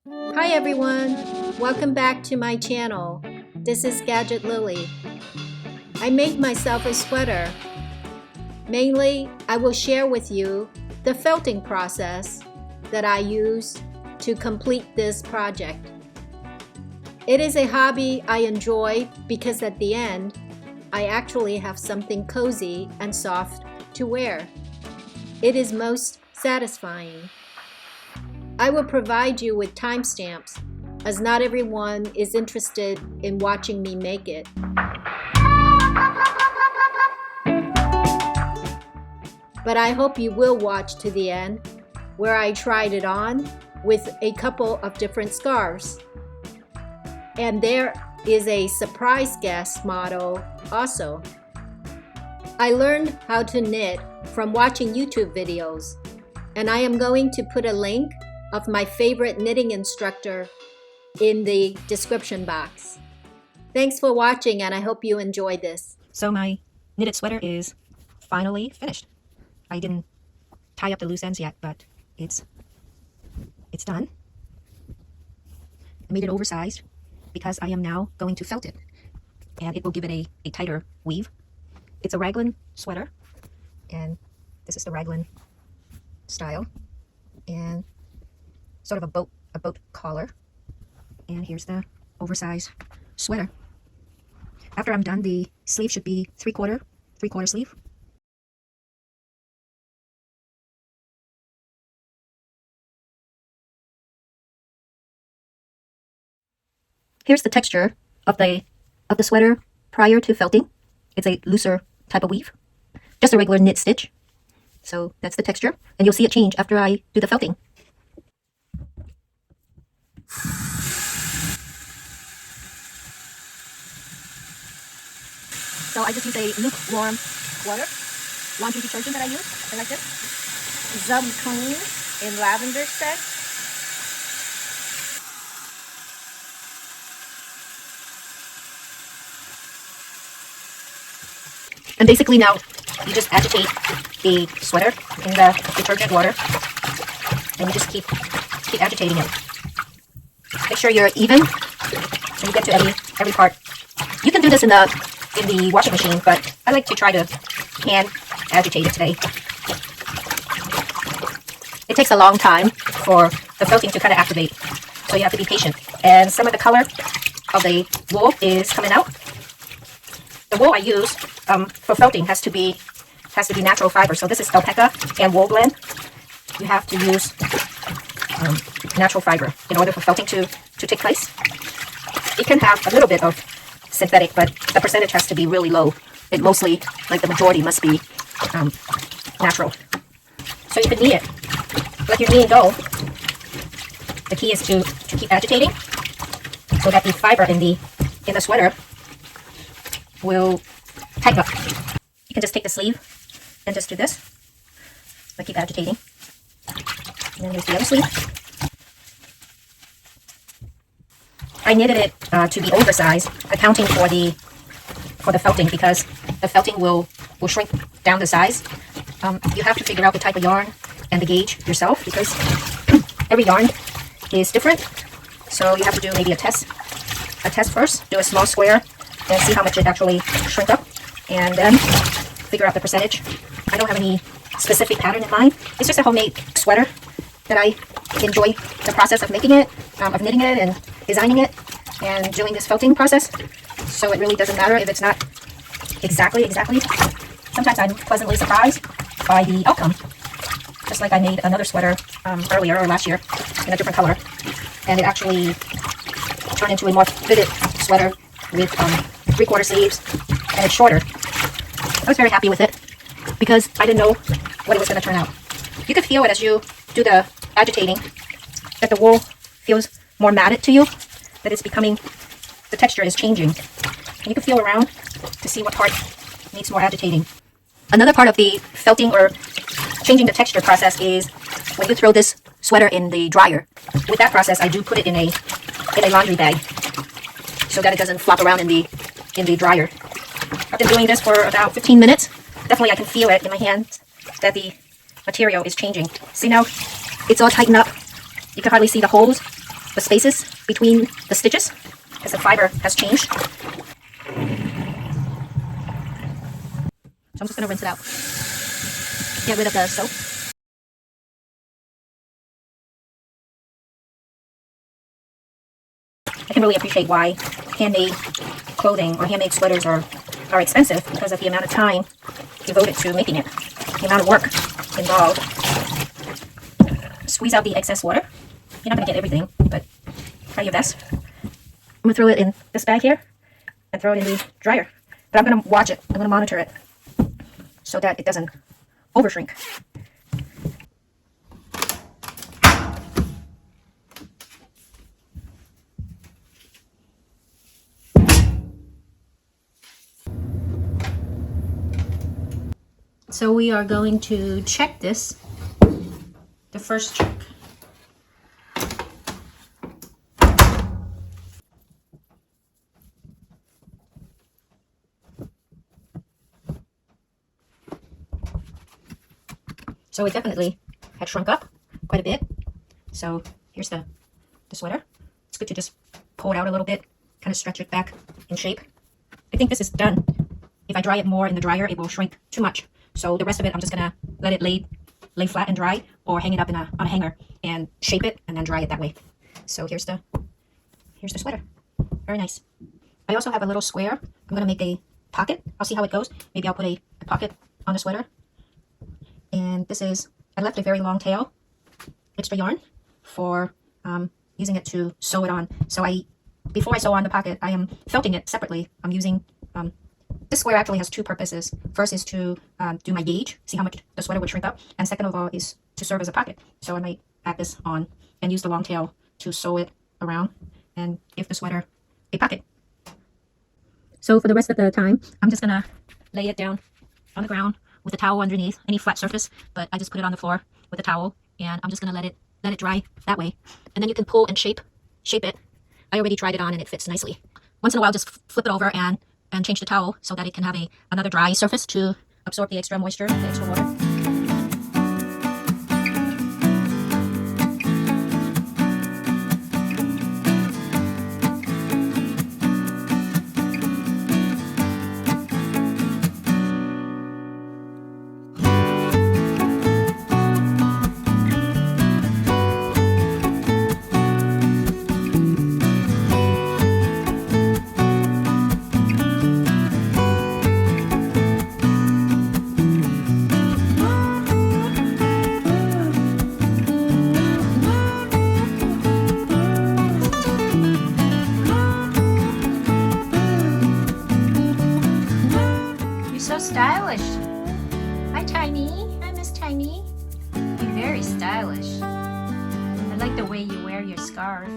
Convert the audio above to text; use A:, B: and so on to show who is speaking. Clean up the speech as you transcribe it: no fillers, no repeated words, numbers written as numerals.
A: Hi everyone, welcome back to my channel. This is Gadget Lily. I made myself a sweater. Mainly, I will share with you the felting process that I use to complete this project. It is a hobby I enjoy because at the end, I actually have something cozy and soft to wear. It is most satisfying. I will provide you with timestamps, as not everyone is interested in watching me make it. But I hope you will watch to the end, where I tried it on with a couple of different scarves. And there is a surprise guest model also. I learned how to knit from watching YouTube videos, and I am going to put a link of my favorite knitting instructor in the description box. Thanks for watching, and I hope you enjoy this.
B: So my knitted sweater is finally finished. I didn't tie up the loose ends yet, but it's done. I made it oversized because I am now going to felt it, and it will give it a tighter weave. It's a Raglan sweater, and this is the Raglan style, and sort of a boat collar, and here's the oversized sweater. After I'm done, the sleeve should be three-quarter sleeve. Here's the texture of the sweater prior to felting. It's a looser type of weave, just a regular knit stitch. So that's the texture, and you'll see it change after I do the felting. So I just use a lukewarm water laundry detergent that I use. I like this.
A: Zum Clean in lavender scent.
B: And basically now you just agitate the sweater in the detergent water, and you just keep agitating it. Make sure you're even so you get to every part. You can do this in the washing machine, but I like to try to hand agitate it today. It takes a long time for the felting to kind of activate, so you have to be patient. And some of the color of the wool is coming out. The wool I use for felting has to be natural fiber. So this is alpaca and wool blend. You have to use natural fiber in order for felting to take place. It can have a little bit of synthetic, but the percentage has to be really low. It mostly, like the majority, must be natural. So you can knead it like you're kneading dough. The key is to keep agitating so that the fiber in the sweater will tighten up. You can just take the sleeve and just do this. I keep agitating. And then here's the other sleeve. I knitted it to be oversized, accounting for the felting, because the felting will shrink down the size. You have to figure out the type of yarn and the gauge yourself, because every yarn is different. So you have to do maybe a test first. Do a small square and see how much it actually shrink up, and then figure out the percentage. I don't have any specific pattern in mind. It's just a homemade sweater that I enjoy the process of making it, of knitting it and designing it and doing this felting process. So it really doesn't matter if it's not exactly. Sometimes I'm pleasantly surprised by the outcome. Just like I made another sweater earlier or last year in a different color, and it actually turned into a more fitted sweater with three-quarter sleeves, and it's shorter. I was very happy with it because I didn't know what it was going to turn out. You can feel it as you do the agitating, that the wool feels more matted to you, that it's becoming, the texture is changing. And you can feel around to see what part needs more agitating. Another part of the felting or changing the texture process is when you throw this sweater in the dryer. With that process, I do put it in a laundry bag so that it doesn't flop around in the dryer. I've been doing this for about 15 minutes. Definitely I can feel it in my hands that the material is changing. See now, it's all tightened up. You can hardly see the holes the spaces between the stitches because the fiber has changed. So I'm just going to rinse it out. Get rid of the soap. I can really appreciate why handmade clothing or handmade sweaters are expensive because of the amount of time devoted to making it, the amount of work involved. Squeeze out the excess water. You're not going to get everything, but try your best. I'm going to throw it in this bag here and throw it in the dryer. But I'm going to watch it. I'm going to monitor it so that it doesn't overshrink.
A: So we are going to check this, the first check.
B: So it definitely had shrunk up quite a bit. So here's the sweater. It's good to just pull it out a little bit, kind of stretch it back in shape. I think this is done. If I dry it more in the dryer, it will shrink too much. So the rest of it, I'm just gonna let it lay flat and dry, or hang it up on a hanger and shape it and then dry it that way. So here's the sweater. Very nice. I also have a little square. I'm gonna make a pocket. I'll see how it goes. Maybe I'll put a pocket on the sweater. And this is, I left a very long tail extra yarn for using it to sew it on. So before I sew on the pocket, I am felting it separately. I'm using, this square actually has two purposes. First is to do my gauge, see how much the sweater would shrink up. And second of all is to serve as a pocket. So I might add this on and use the long tail to sew it around and give the sweater a pocket. So for the rest of the time, I'm just gonna lay it down on the ground with a towel underneath, any flat surface, but I just put it on the floor with a towel, and I'm just gonna let it dry that way. And then you can pull and shape it. I already tried it on and it fits nicely. Once in a while, just flip it over and change the towel so that it can have another dry surface to absorb the extra moisture, the extra water.
A: So stylish. Hi, Tiny. Hi, Miss Tiny. You're very stylish. I like the way you wear your scarf.